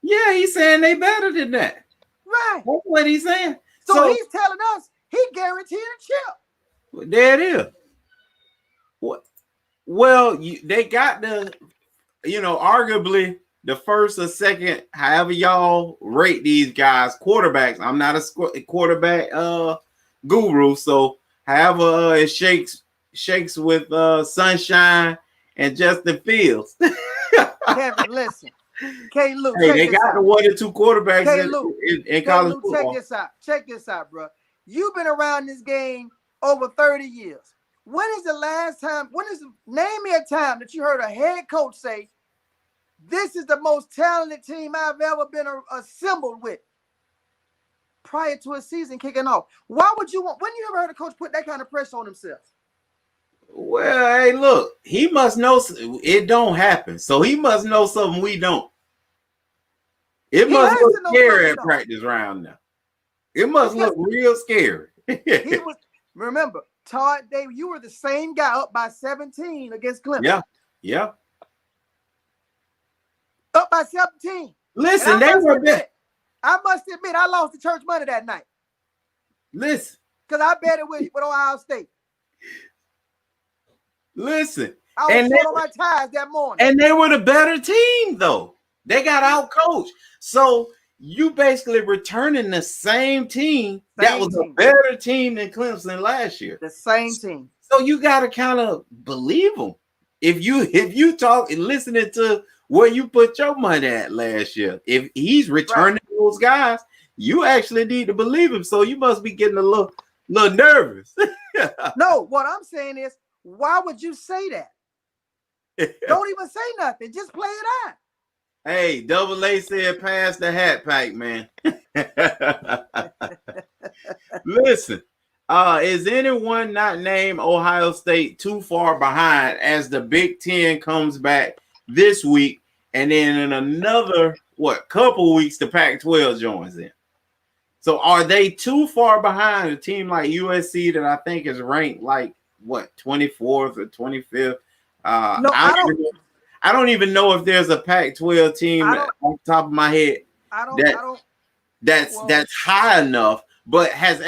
Yeah, he's saying they better than that. Right. That's what he's saying. So he's telling us he guaranteed a chip. There it is. What? Well, they got arguably the first or second, however y'all rate these guys, quarterbacks. I'm not a quarterback guru, so however it shakes with Sunshine and Justin Fields. Kevin, listen. K. Luke, Hey, check they this got out. the 1 or 2 quarterbacks Hey, in Luke. college Luke, football. check this out, bro. You've been around this game over 30 years. When is the last time, name me a time that you heard a head coach say, this is the most talented team I've ever been assembled with prior to a season kicking off? When you ever heard a coach put that kind of pressure on himself? Well, hey, look, he must know it don't happen. So he must know something we don't. It He must has look to know scary something at we practice round now. It must look real scary. Remember, Todd Day, you were the same guy up by 17 against Clemson. Yeah. Up by 17. Listen, they were bet. I must admit, I lost the church money that night. Listen. Because I bet it with Ohio State. Listen. I was short on my ties that morning. And they were the better team, though. They got out coached. So you basically returning the same team that was a better team than Clemson last year. The same team. So you got to kind of believe them. If you talk and listening to where you put your money at last year, if he's returning those guys, you actually need to believe him. So you must be getting a little nervous. No, what I'm saying is, why would you say that? Don't even say nothing. Just play it out. Hey, Double A said pass the hat pack, man. Listen, is anyone not named Ohio State too far behind as the Big Ten comes back this week, and then in another couple weeks the Pac-12 joins in? So are they too far behind a team like USC that I think is ranked 24th or 25th? No, I don't even know if there's a Pac-12 team on the top of my head that's high enough. But has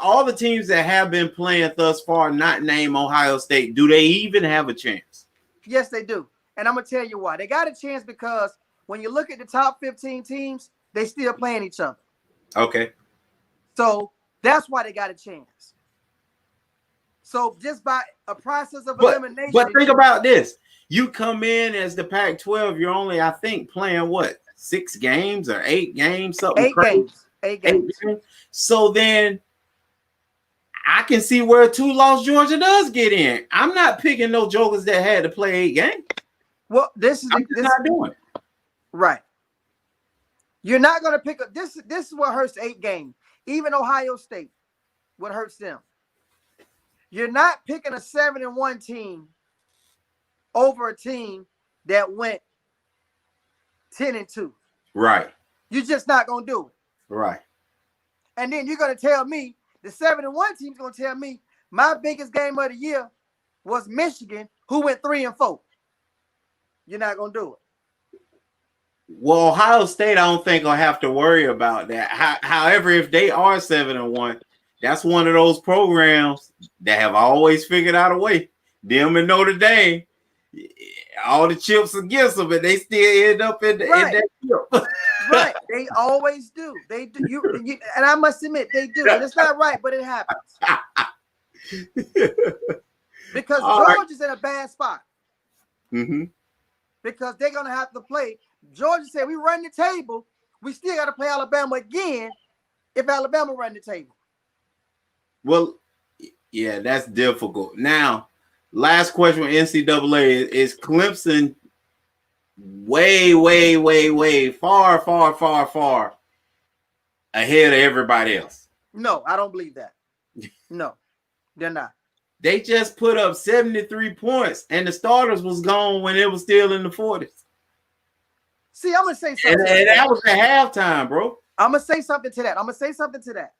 all the teams that have been playing thus far not named Ohio State? Do they even have a chance? Yes, they do. And I'm gonna tell you why. They got a chance because when you look at the top 15 teams, they still playing each other. Okay. So that's why they got a chance. So just by a process of elimination. But think about this. You come in as the Pac-12, you're only, I think, playing 6 games or 8 games, something 8 crazy. games. 8 games. So then I can see where 2-loss Georgia does get in. I'm not picking no jokers that had to play 8 games. Well, I'm not doing it. Right. You're not going to pick up this. This is what hurts 8 games. Even Ohio State, what hurts them. You're not picking a 7-1 team over a team that went 10-2. Right. You're just not going to do it. Right. And then you're going to tell me The 7-1 team's gonna tell me my biggest game of the year was Michigan, who went 3-4. You're not gonna do it. Well, Ohio State, I don't think will have to worry about that. However, if they are 7-1, that's one of those programs that have always figured out a way. Them and Notre Dame, all the chips against them, but they still end up in that chip. Right, they always do. They do. You, and I must admit, they do. And it's not right, but it happens. Because Georgia's in a bad spot. Mm-hmm. Because they're gonna have to play. Georgia said, we run the table. We still got to play Alabama again if Alabama run the table. Well, yeah, that's difficult. Now, last question with NCAA is Clemson way far ahead of everybody else? No, I don't believe that. No, they're not. They just put up 73 points, and the starters was gone when it was still in the 40s. See, I'm gonna say something. And that was at halftime, bro. I'm gonna say something to that.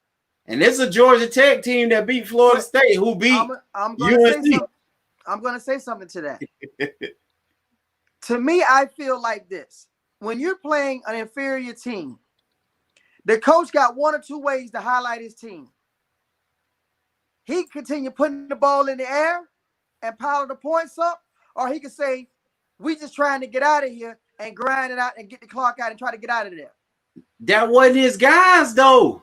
And it's a Georgia Tech team that beat Florida State, who beat I'm UNC. gonna say something to that. To me, I feel like this. When you're playing an inferior team, the coach got one or two ways to highlight his team. He can continue putting the ball in the air and piling the points up, or he could say, we just trying to get out of here and grind it out and get the clock out and try to get out of there. That wasn't his guys, though.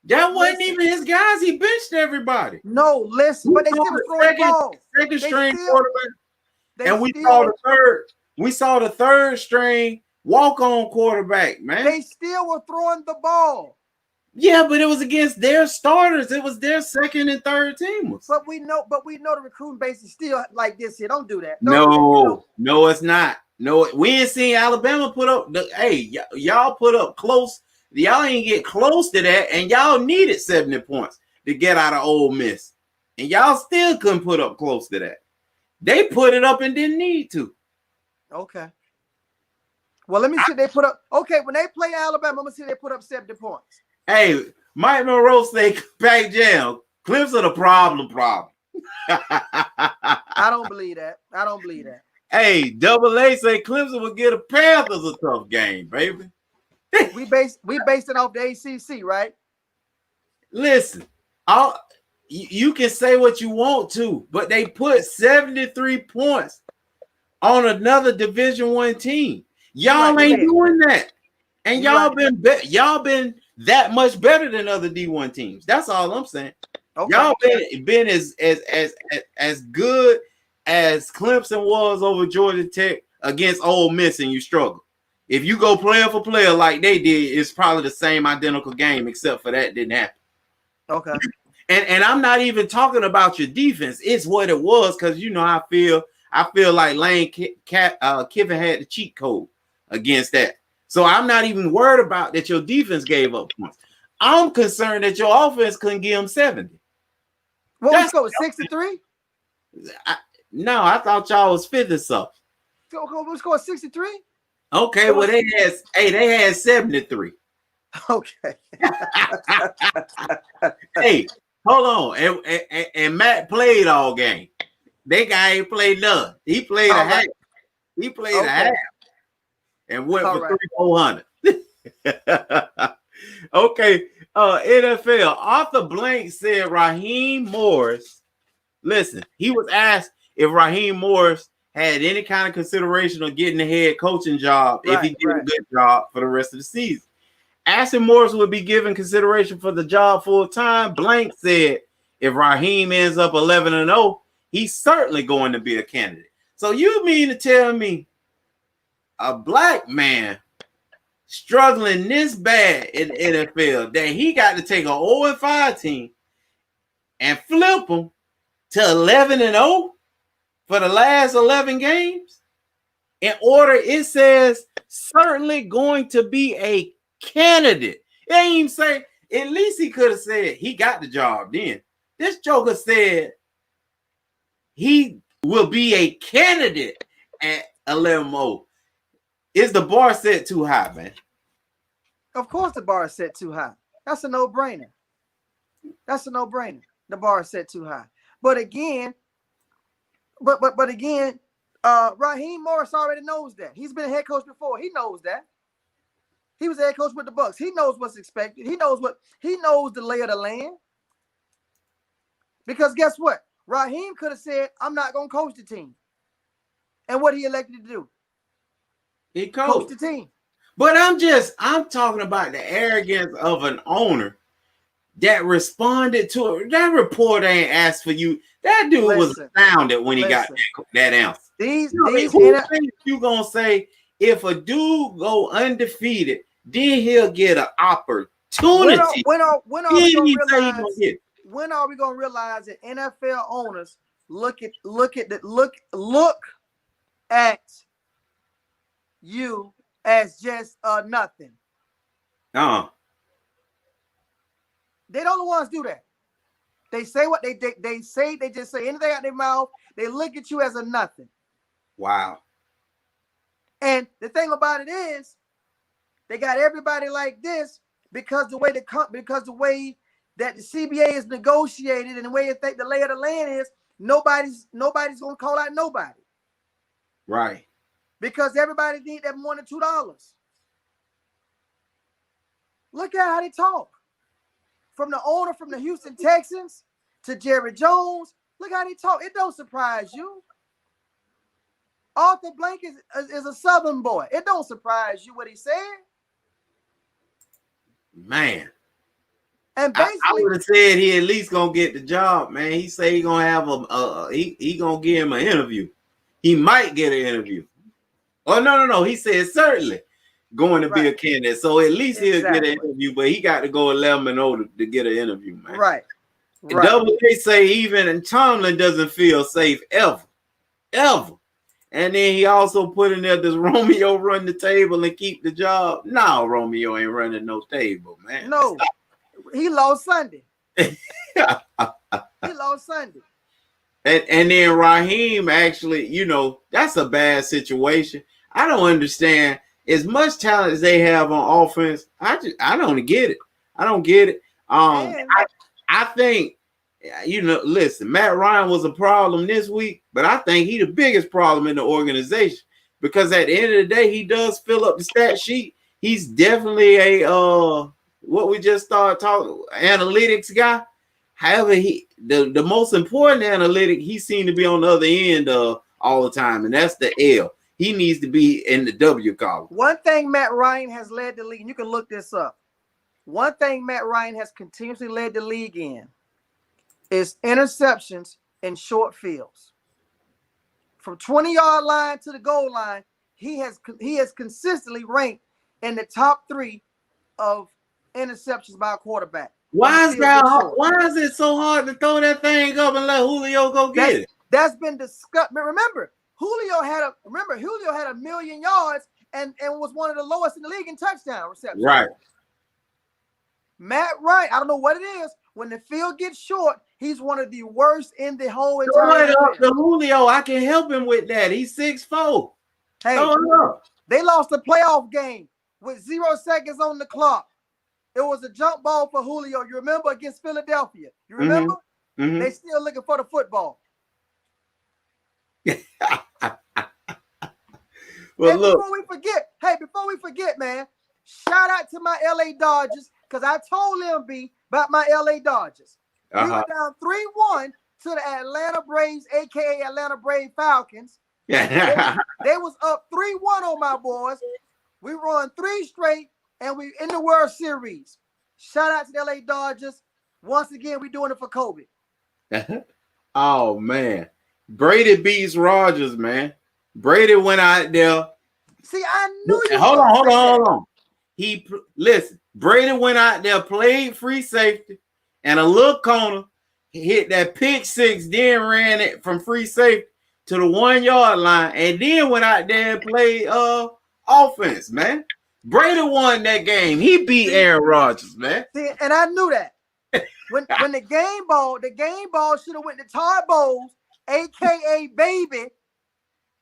That wasn't even his guys. He benched everybody. No, listen, but they still was throwing the ball. Second string quarterback. And we saw the third string walk-on quarterback, man. They still were throwing the ball. Yeah, but it was against their starters. It was their second and third teamers. But we know the recruiting base is still like this here. Don't do that. No, it's not. No, we ain't seen Alabama put up y'all put up close. Y'all ain't get close to that, and y'all needed 70 points to get out of Ole Miss. And y'all still couldn't put up close to that. They put it up and didn't need to. Okay. Well, let me see. They put up. Okay, when they play Alabama, I'm gonna see they put up 70 points. Hey, Mike Monroe say, Pac Jam, Clemson a problem. I don't believe that. Hey, Double A say Clemson will get a Panthers a tough game, baby. we based it off the ACC, right? Listen, you can say what you want to, but they put 73 points on another Division I team. Y'all ain't doing that, and y'all been that much better than other D1 teams. That's all I'm saying. Okay. Y'all been as good as Clemson was over Georgia Tech against Ole Miss, and you struggle. If you go player for player like they did, it's probably the same identical game, except for that didn't happen. Okay. And I'm not even talking about your defense. It's what it was, because you know I feel like Lane Kiffin had the cheat code against that. So I'm not even worried about that your defense gave up points. I'm concerned that your offense couldn't give them 70. What was score? 63? No, I thought y'all was 50 something. What was score? 63? Okay, well they had 73. Okay. Hey, hold on. And Matt played all game. That guy ain't played none. He played a half. He played a half and went for 3,400. Okay. NFL. Arthur Blank said Raheem Morris. Listen, he was asked if Raheem Morris had any kind of consideration of getting the head coaching job if he did a good job for the rest of the season. Asking Morris would be given consideration for the job full time. Blank said if Raheem ends up 11-0, he's certainly going to be a candidate. So you mean to tell me a black man struggling this bad in the NFL that he got to take an 0-5 team and flip them to 11-0 for the last 11 games? In order, it says certainly going to be a candidate. It ain't even say, at least he could have said he got the job then. This joker said he will be a candidate at 11-0. Is the bar set too high, man? Of course the bar is set too high. That's a no-brainer. That's a no-brainer. The bar is set too high. But again, Raheem Morris already knows that. He's been a head coach before. He knows that. He was a head coach with the Bucks. He knows what's expected. He knows the lay of the land. Because guess what? Raheem could have said, I'm not going to coach the team. And what he elected to do? He coached the team. But I'm talking about the arrogance of an owner that responded to it. That reporter ain't asked for you. That dude was astounded when he got that answer. You gonna say if a dude go undefeated, then he'll get an opportunity? When are we gonna realize that NFL owners look at you as just nothing? They don't the ones do that. They say what they say. They just say anything out their mouth. They look at you as a nothing. Wow. And the thing about it is, they got everybody like this because the way that the CBA is negotiated and the way the lay of the land is, nobody's gonna call out nobody. Right. Because everybody need that $1 or $2. Look at how they talk. From the owner, from the Houston Texans to Jerry Jones, look how they talk. It don't surprise you. Arthur Blank is a Southern boy. It don't surprise you what he said. Man. And basically, I would have said he at least gonna get the job, man. He said he gonna have he gonna give him an interview. He might get an interview. Oh no. He said certainly going to be a candidate. So at least he'll get an interview, but he got to go 11-0 to get an interview, man. Right. And Double J say even Tomlin doesn't feel safe ever. And then he also put in there, does Romeo run the table and keep the job? No, Romeo ain't running no table, man. No. He lost Sunday. He lost Sunday. And then Raheem actually, that's a bad situation. I don't understand. As much talent as they have on offense, I don't get it. I don't get it. I think, listen, Matt Ryan was a problem this week, but I think he's the biggest problem in the organization because at the end of the day, he does fill up the stat sheet. He's definitely a what we just started talking analytics guy. However, the most important analytic he seemed to be on the other end all the time, and that's the L. He needs to be in the W column. One thing Matt Ryan has led the league, and you can look this up. One thing Matt Ryan has continuously led the league in is interceptions in short fields. From 20-yard line to the goal line, he has consistently ranked in the top 3 of interceptions by a quarterback. Why is it so hard to throw that thing up and let Julio go get it? That's been discussed. But remember, Julio had 1 million yards and was one of the lowest in the league in touchdown receptions. Right. Matt Ryan, I don't know what it is. When the field gets short, he's one of the worst in the whole entire league. To Julio, I can help him with that. He's 6'4". Hey, they lost the playoff game with 0 seconds on the clock. It was a jump ball for Julio. You remember against Philadelphia? You remember? Mm-hmm. They still looking for the football. Well, before we forget, man, shout out to my LA Dodgers because I told MB about my LA Dodgers. We were down 3-1 to the Atlanta Braves, aka Atlanta Brave Falcons. They was up 3-1 on my boys. We won 3 straight, and we in the World Series. Shout out to the LA Dodgers. Once again, we doing it for Kobe. Oh man, Brady beats Rodgers, man. Brady went out there. See, I knew you. Hold on. Listen. Brady went out there, played free safety, and a little corner. He hit that pick 6, then ran it from free safety to the 1-yard line, and then went out there and played offense, man. Brady won that game. He beat Aaron Rodgers, man. See, and I knew that. When the game ball should have went to Todd Bowles, aka Baby,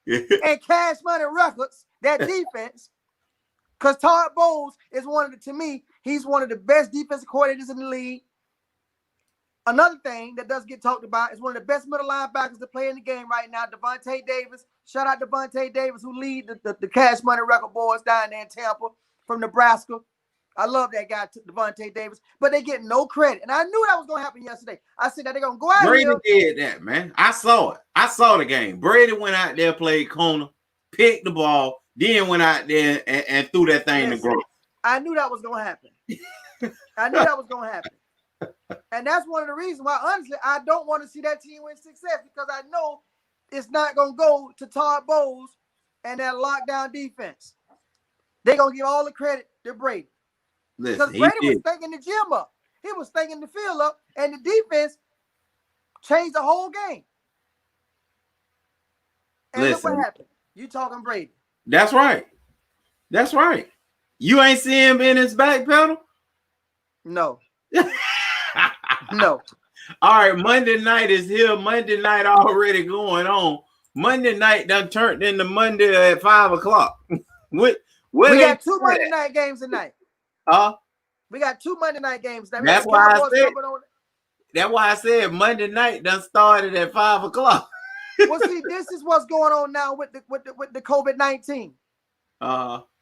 and Cash Money Records, that defense. Because Todd Bowles is to me, he's one of the best defensive coordinators in the league. Another thing that does get talked about is one of the best middle linebackers to play in the game right now, Devontae Davis. Shout out to Devontae Davis, who lead the Cash Money Record Boys down there in Tampa from Nebraska. I love that guy, Devontae Davis, but they get no credit. And I knew that was going to happen yesterday. I said that they're going to go out Brady here. did that, man. I saw it. I saw the game. Brady went out there, played corner, picked the ball, then went out there and threw that thing to ground. I knew that was going to happen. I knew that was going to happen. And that's one of the reasons why, honestly, I don't want to see that team win success, because I know it's not going to go to Todd Bowles and that lockdown defense. They're going to give all the credit to Brady. Because Brady was thinking the gym up. He was thinking the field up, and the defense changed the whole game. And look what happened. You talking Brady. That's right. That's right. You ain't see him in his back pedal? No. No. All right, Monday night is here. Monday night already going on. Monday night done turned into Monday at 5 o'clock. We got 2 Monday night games tonight. We got 2 Monday night games tonight. That's why I said Monday night done started at 5 o'clock. Well, see, this is what's going on now with the COVID-19.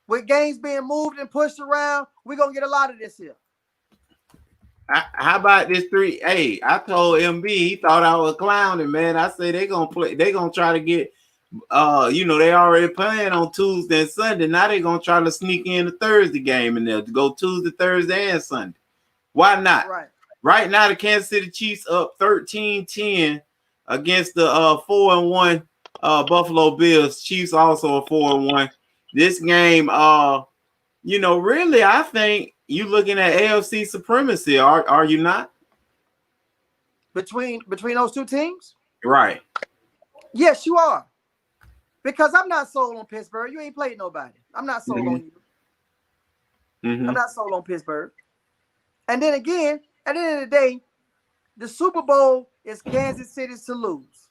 With games being moved and pushed around, we're gonna get a lot of this here. How about this 3? Hey, I told MB, he thought I was clowning, man. I said they gonna try to get they already playing on Tuesday and Sunday. Now they're gonna try to sneak in the Thursday game in there to go Tuesday, Thursday, and Sunday. Why not? Right now, the Kansas City Chiefs up 13-10 against the 4-1 Buffalo Bills. Chiefs also are 4-1. This game, really, I think you looking at AFC supremacy, are you not? Between those two teams? Right. Yes, you are. Because I'm not sold on Pittsburgh. You ain't played nobody. I'm not sold on you. I'm not sold on Pittsburgh. And then again, at the end of the day, the Super Bowl is Kansas City's to lose.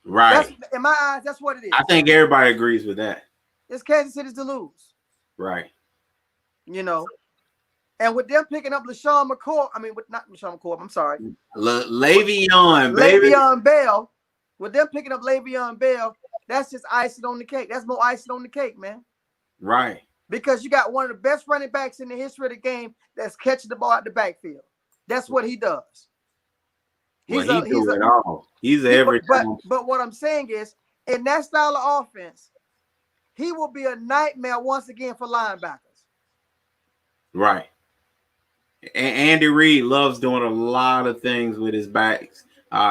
Right. In my eyes, that's what it is. I think everybody agrees with that. It's Kansas City's to lose. Right. And with them picking up LaShawn McCoy, not LaShawn McCoy, I'm sorry. Le'Veon Bell. With them picking up Le'Veon Bell, that's just icing on the cake. That's more icing on the cake, man. Right. Because you got one of the best running backs in the history of the game that's catching the ball out the backfield. That's what he does. He's every time. But what I'm saying is, in that style of offense, he will be a nightmare once again for linebackers. Right. And Andy Reid loves doing a lot of things with his backs.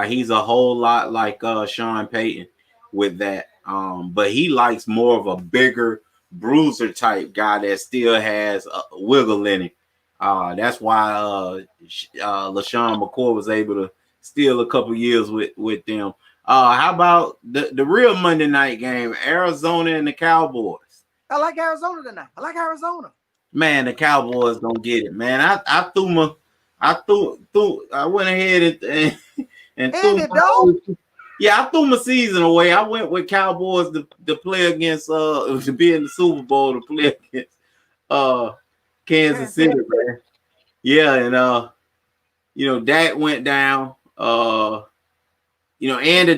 He's a whole lot like Sean Payton with that. But he likes more of a bigger bruiser type guy that still has wiggle in him. That's why LaShawn McCoy was able to steal a couple years with them. How about the real Monday night game, Arizona and the Cowboys? I like Arizona tonight. I like Arizona. Man, the Cowboys don't get it, man. I went ahead and I threw my season away. I went with Cowboys to play against to be in the Super Bowl to play against Kansas City, man. Yeah, and Dak went down. Andy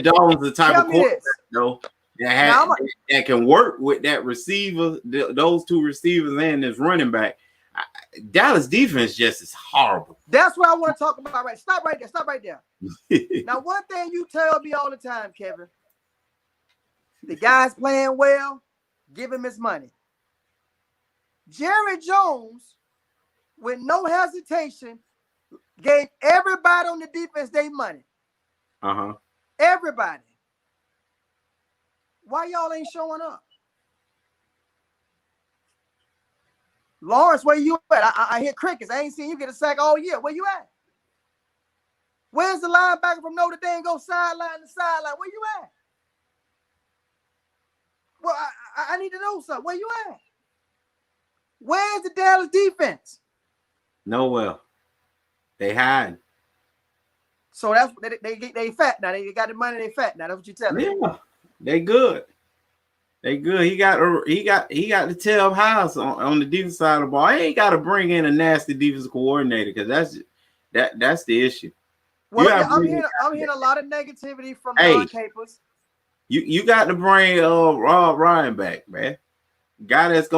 Dalton's the type of quarterback though that can work with that receiver, those two receivers and this running back. Dallas defense just is horrible. That's what I want to talk about. Right, stop right there. Now, one thing you tell me all the time, Kevin, the guy's playing well, give him his money. Jerry Jones, with no hesitation, gave everybody on the defense their money. Everybody. Why y'all ain't showing up? Lawrence, where you at? I hear crickets. I ain't seen you get a sack all year. Where you at? Where's the linebacker from Notre Dame go sideline to sideline? Where you at? Well, I need to know something. Where you at? Where's the Dallas defense? Nowhere. They hide. So that's they fat now. They got the money. They fat now. That's what you tell me. Yeah, they good. They good. He got the tail house on the defense side of the ball. He ain't got to bring in a nasty defensive coordinator because That's the issue. Well, I'm hearing a lot of negativity from Don Capers. You got to bring Rob Ryan back, man. Guy that's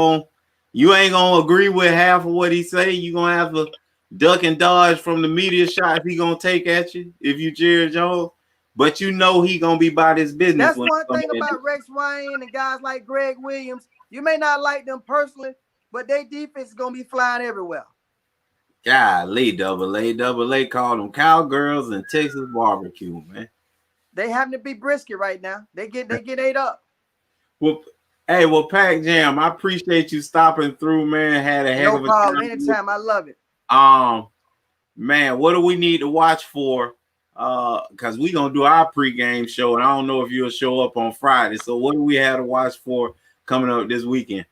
you ain't gonna agree with half of what he say. You gonna have to duck and dodge from the media shots he gonna take at you if you Jerry Jones. But you know he gonna be about his business. That's one thing about Rex Ryan and guys like Greg Williams. You may not like them personally, but their defense is gonna be flying everywhere. Golly, double A call them cowgirls and Texas barbecue, man. They happen to be brisket right now. They get ate up. Well, Pac Jam, I appreciate you stopping through, man. Had a heck of a problem. Anytime, I love it. Man, what do we need to watch for? Because we're gonna do our pregame show, and I don't know if you'll show up on Friday. So what do we have to watch for coming up this weekend?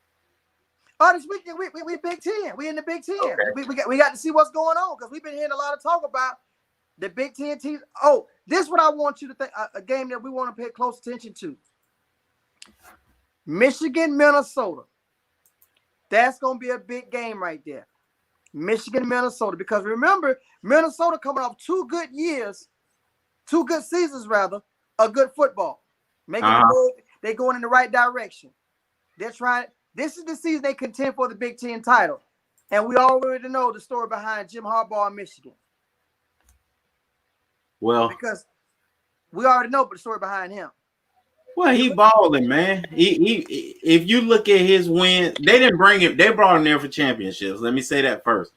Oh, this weekend we Big Ten. We in the Big Ten. Okay. We got to see what's going on because we've been hearing a lot of talk about the Big Ten teams. Oh, this is what I want you to think. A game that we want to pay close attention to. Michigan, Minnesota. That's going to be a big game right there. Michigan, Minnesota. Because remember, Minnesota coming off 2 good seasons rather, of good football. They're going in the right direction. They're trying. This is the season they contend for the Big Ten title. And we already know the story behind Jim Harbaugh in Michigan. Well, because we already know the story behind him. Well, he balling, man. He if you look at his win, they didn't bring him. They brought him there for championships. Let me say that first.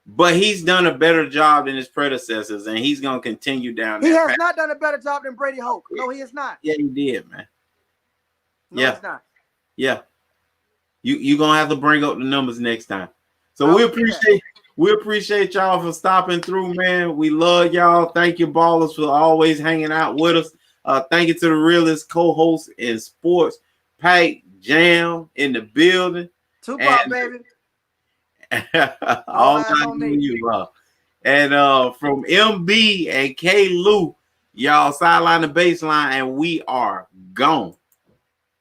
But he's done a better job than his predecessors, and he's going to continue down. He has not done a better job than Brady Hoke. No, he has not. Yeah, he did, man. No, he's not. Yeah. You're going to have to bring up the numbers next time. So we appreciate y'all for stopping through, man. We love y'all. Thank you, ballers, for always hanging out with us. Thank you to the realest co-host in sports, Pac Jam in the building. Tupac, baby. All time to you, and from MB and K Lou, y'all sideline the baseline, and we are gone.